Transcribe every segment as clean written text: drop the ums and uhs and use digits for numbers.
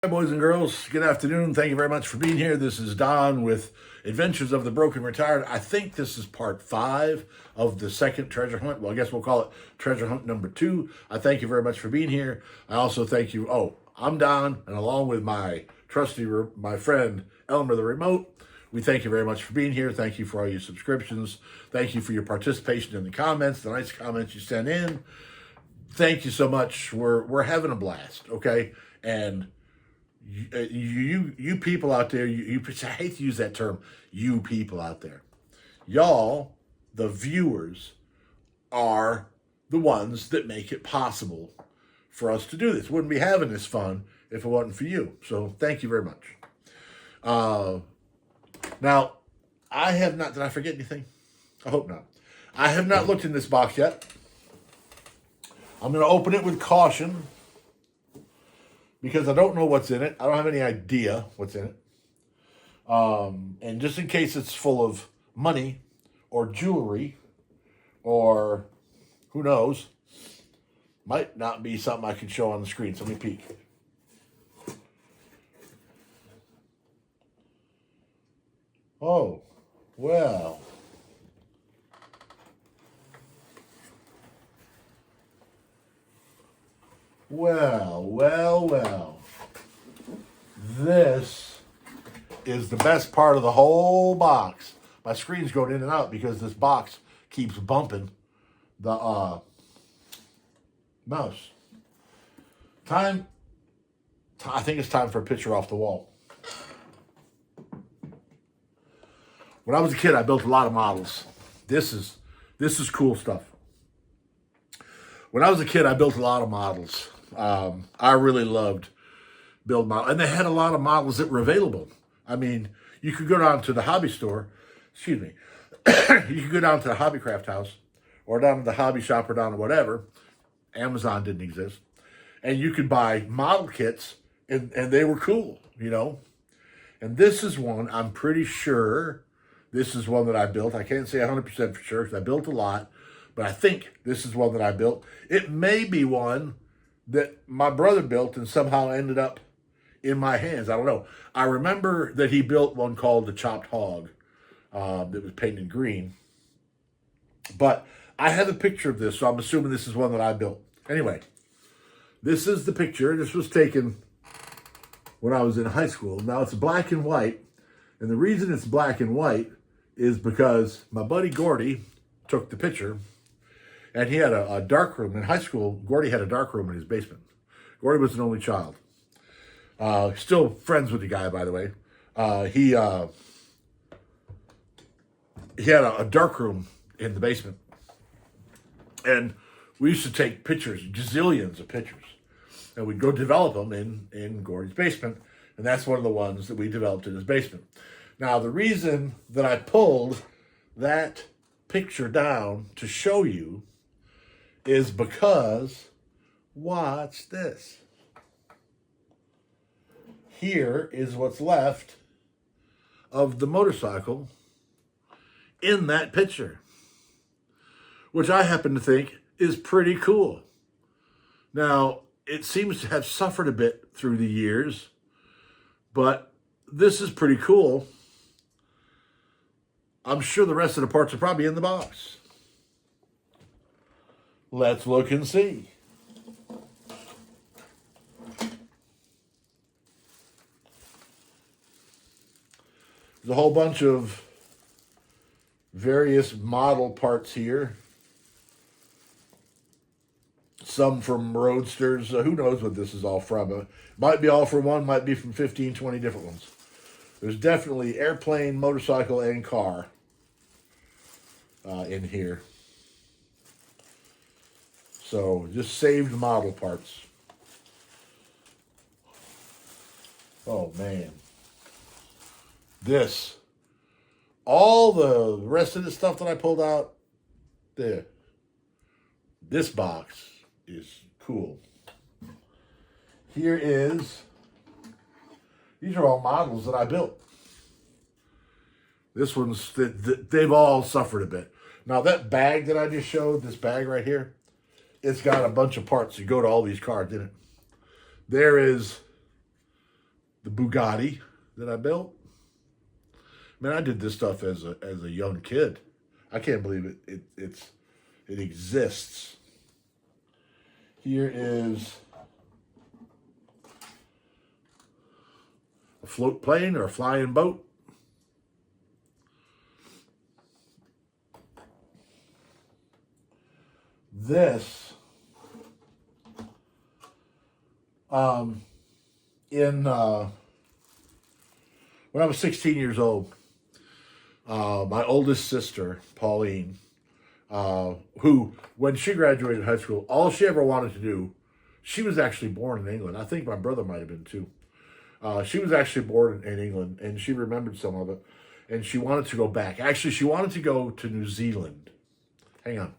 Hi, boys and girls. Good afternoon. Thank you very much for being here. This is Don with Adventures of the Broken Retired. I think this is part 5 of the second treasure hunt. Well, I guess we'll call it treasure hunt number 2. I thank you very much for being here. I also thank you. Oh, I'm Don, and along with my my friend Elmer the Remote, we thank you very much for being here. Thank you for all your subscriptions. Thank you for your participation in the comments, the nice comments you sent in. Thank you so much. We're having a blast, okay? And you people out there, I hate to use that term, you people out there. Y'all, the viewers, are the ones that make it possible for us to do this. Wouldn't be having this fun if it wasn't for you. So thank you very much. Now, I have not, did I forget anything? I hope not. I have not looked in this box yet. I'm going to open it with caution because I don't know what's in it. I don't have any idea what's in it. And just in case it's full of money or jewelry or who knows, might not be something I can show on the screen. So let me peek. Oh, well. Well. This is the best part of the whole box. My screen's going in and out because this box keeps bumping the mouse. I think it's time for a picture off the wall. When I was a kid, I built a lot of models. This is cool stuff. When I was a kid, I built a lot of models. I really loved build models. And they had a lot of models that were available. I mean, you could go down to the hobby store, excuse me, you could go down to the hobby craft house or down to the hobby shop or down to whatever. Amazon didn't exist. And you could buy model kits and they were cool, you know. And this is one, I'm pretty sure this is one that I built. I can't say 100% for sure because I built a lot. But I think this is one that I built. It may be one that my brother built and somehow ended up in my hands. I don't know. I remember that he built one called the Chopped Hog that was painted green. But I have a picture of this, so I'm assuming this is one that I built. Anyway, this is the picture. This was taken when I was in high school. Now it's black and white. And the reason it's black and white is because my buddy Gordy took the picture. And he had a dark room. In high school, Gordy had a dark room in his basement. Gordy was an only child. Still friends with the guy, by the way. He had a dark room in the basement. And we used to take pictures, gazillions of pictures. And we'd go develop them in Gordy's basement. And that's one of the ones that we developed in his basement. Now, the reason that I pulled that picture down to show you is because, watch this. Here is what's left of the motorcycle in that picture, which I happen to think is pretty cool. Now, it seems to have suffered a bit through the years, but this is pretty cool. I'm sure the rest of the parts are probably in the box. Let's look and see. There's a whole bunch of various model parts here. Some from Roadsters. Who knows what this is all from? Might be all from one, might be from 15, 20 different ones. There's definitely airplane, motorcycle, and car in here. So just saved model parts. Oh, man. All the rest of the stuff that I pulled out, this box is cool. These are all models that I built. This one's, they've all suffered a bit. Now that bag that I just showed, this bag right here, it's got a bunch of parts that go to all these cards in it. There is the Bugatti that I built. Man, I did this stuff as a young kid. I can't believe it exists. Here is a float plane or a flying boat. This in when I was 16 years old, my oldest sister, Pauline, who, when she graduated high school, all she ever wanted to do, she was actually born in England. I think my brother might have been too. She was actually born in England, and she remembered some of it, and she wanted to go back. Actually, she wanted to go to New Zealand. Hang on.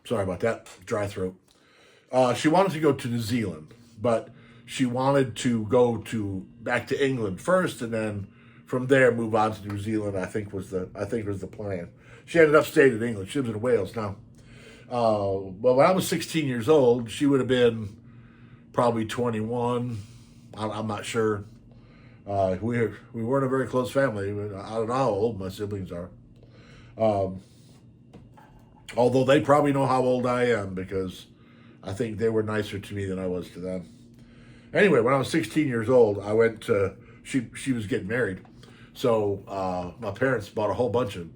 Sorry about that. Dry throat. She wanted to go to New Zealand, but she wanted to go back to England first, and then from there move on to New Zealand. I think was the plan. She ended up staying in England. She lives in Wales now. But when I was 16 years old, she would have been probably 21. I'm not sure. We weren't a very close family. I don't know how old my siblings are. Although they probably know how old I am, because I think they were nicer to me than I was to them. Anyway, when I was 16 years old, I went to, she was getting married. So my parents bought a whole bunch of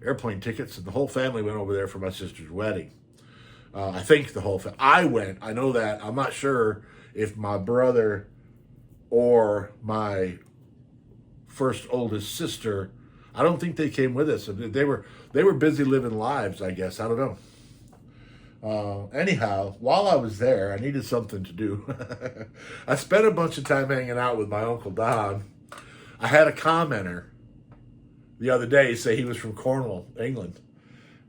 airplane tickets, and the whole family went over there for my sister's wedding. I think the whole family. I went. I know that. I'm not sure if my brother or my first oldest sister, I don't think they came with us. They were busy living lives, I guess. I don't know. Anyhow, while I was there, I needed something to do. I spent a bunch of time hanging out with my Uncle Don. I had a commenter the other day say he was from Cornwall, England.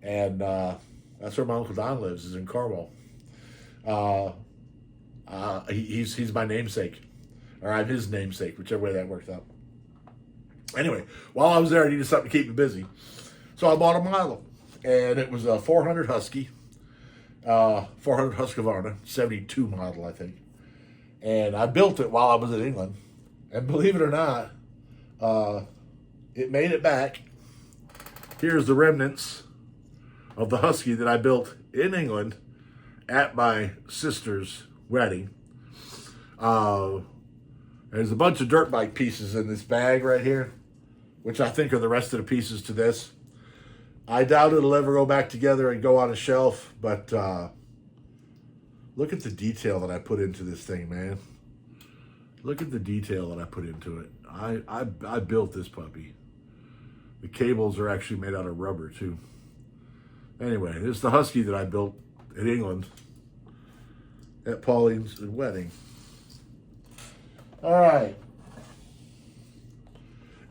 And that's where my Uncle Don lives, is in Cornwall. He's my namesake. Or I'm his namesake, whichever way that works out. Anyway, while I was there, I needed something to keep me busy. So I bought a Milo. And it was a 400 Husky. 400 Husqvarna, 72 model, I think. And I built it while I was in England. And believe it or not, it made it back. Here's the remnants of the Husky that I built in England at my sister's wedding. There's a bunch of dirt bike pieces in this bag right here, which I think are the rest of the pieces to this. I doubt it'll ever go back together and go on a shelf, but look at the detail that I put into this thing, man. Look at the detail that I put into it. I built this puppy. The cables are actually made out of rubber, too. Anyway, this is the Husky that I built in England at Pauline's wedding. All right.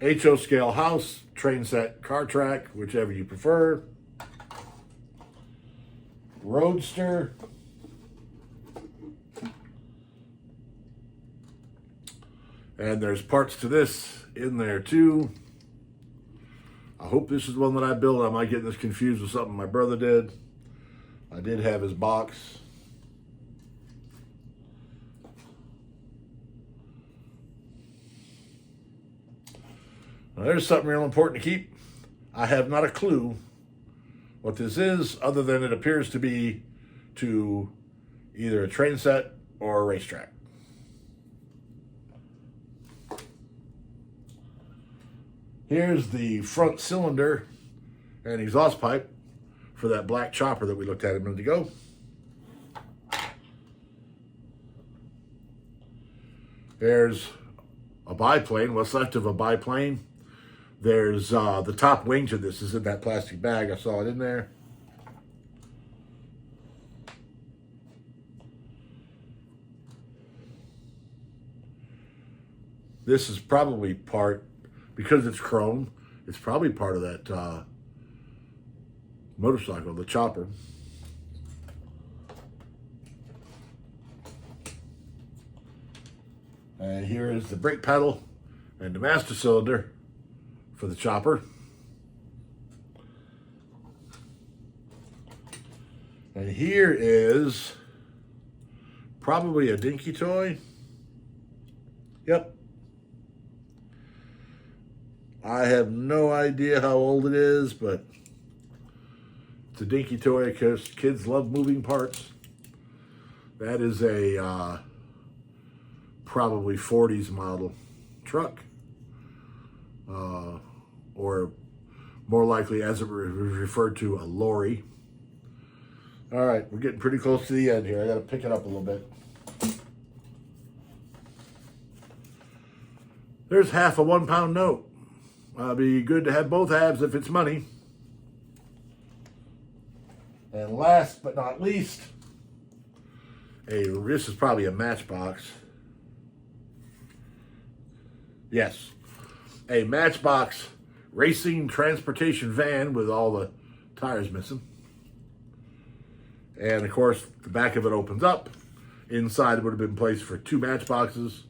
HO scale house, train set, car track, whichever you prefer. Roadster. And there's parts to this in there too. I hope this is one that I built. I might get this confused with something my brother did. I did have his box. Now, there's something real important to keep. I have not a clue what this is, other than it appears to be to either a train set or a racetrack. Here's the front cylinder and exhaust pipe for that black chopper that we looked at a minute ago. There's a biplane, what's left of a biplane. There's the top wing to this is in that plastic bag. I saw it in there. This is probably part, because it's chrome, it's probably part of that motorcycle, the chopper. And here is the brake pedal and the master cylinder for the chopper. And here is probably a dinky toy. Yep. I have no idea how old it is, but it's a dinky toy because kids love moving parts. That is a probably 40s model truck. Or more likely, as it was referred to, a lorry. All right, we're getting pretty close to the end here. I got to pick it up a little bit. There's half a £1 note. Be good to have both halves if it's money. And last but not least, this is probably a Matchbox. Yes, a Matchbox racing transportation van with all the tires missing. And of course, the back of it opens up. Inside it would have been placed for 2 matchboxes.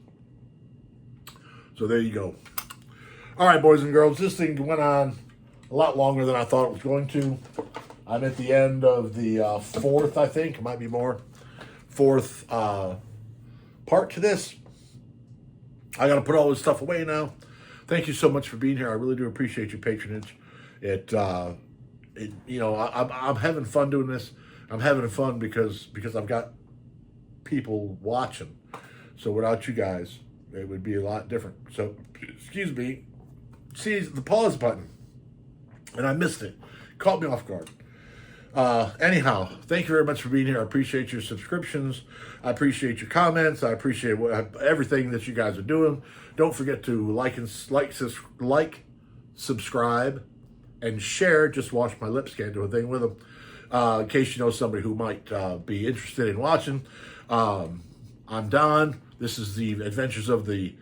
So there you go. All right, boys and girls, this thing went on a lot longer than I thought it was going to. I'm at the end of the 4th, I think, it might be more, 4th part to this. I got to put all this stuff away now. Thank you so much for being here. I really do appreciate your patronage. I'm having fun doing this. I'm having fun because I've got people watching. So without you guys, it would be a lot different. So, excuse me. See the pause button, and I missed it. Caught me off guard. Anyhow, thank you very much for being here. I appreciate your subscriptions. I appreciate your comments. I appreciate everything that you guys are doing. Don't forget to like, subscribe, and share. Just watch my lips, can't do a thing with them. In case you know somebody who might be interested in watching. I'm Don. This is the Adventures of the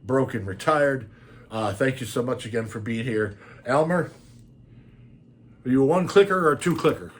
Broken Retired. Thank you so much again for being here. Elmer, are you a 1-clicker or a 2-clicker?